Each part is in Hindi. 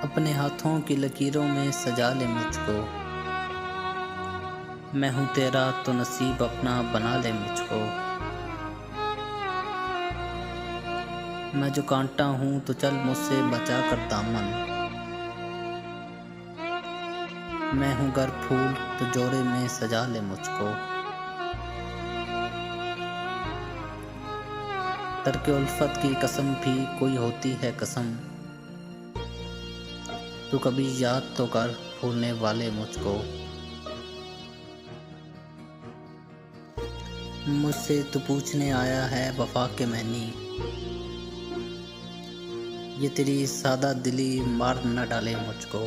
अपने हाथों की लकीरों में सजा ले मुझको। मैं हूँ तेरा तो नसीब अपना बना ले मुझको। मैं जो कांटा हूँ तो चल मुझसे बचा कर दामन। मैं हूँ गर फूल तो जोड़े में सजा ले मुझको। तरके उल्फत की कसम भी कोई होती है कसम। तू कभी याद तो कर भूलने वाले मुझको। मुझसे तू पूछने आया है वफा के मैनी। ये तेरी सादा दिली मार न डाले मुझको।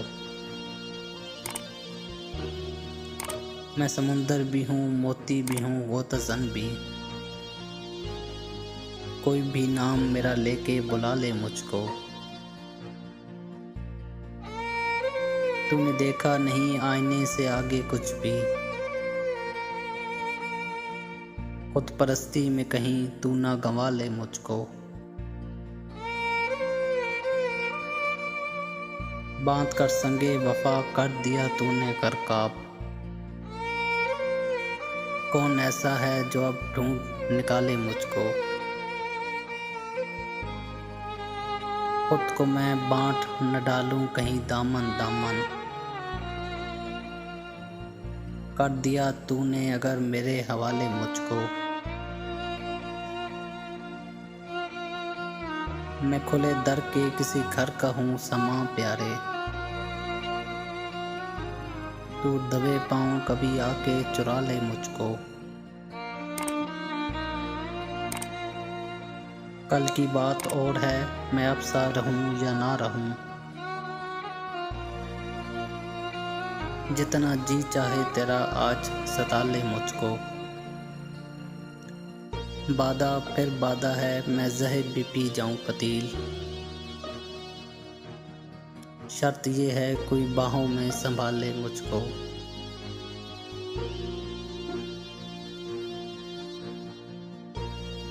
मैं समुंदर भी हूँ मोती भी हूँ वो तज़न भी। कोई भी नाम मेरा लेके बुला ले मुझको। तूने देखा नहीं आईने से आगे कुछ भी। खुद परस्ती में कहीं तू ना गंवा ले मुझको। बांध कर संगे वफा कर दिया तूने करकाप। कौन ऐसा है जो अब ढूंढ निकाले मुझको। खुद को मैं बांट न डालूं कहीं दामन दामन। कर दिया तूने अगर मेरे हवाले मुझको। मैं खुले दर के किसी घर का हूँ समा प्यारे। तू दबे पाँव कभी आके चुरा ले मुझको। कल की बात और है मैं अब सा रहूं या ना रहूं। जितना जी चाहे तेरा आज सता ले मुझको। बादा फिर बादा है मैं जहर भी पी जाऊं पतील। शर्त ये है कोई बाहों में संभाले मुझको।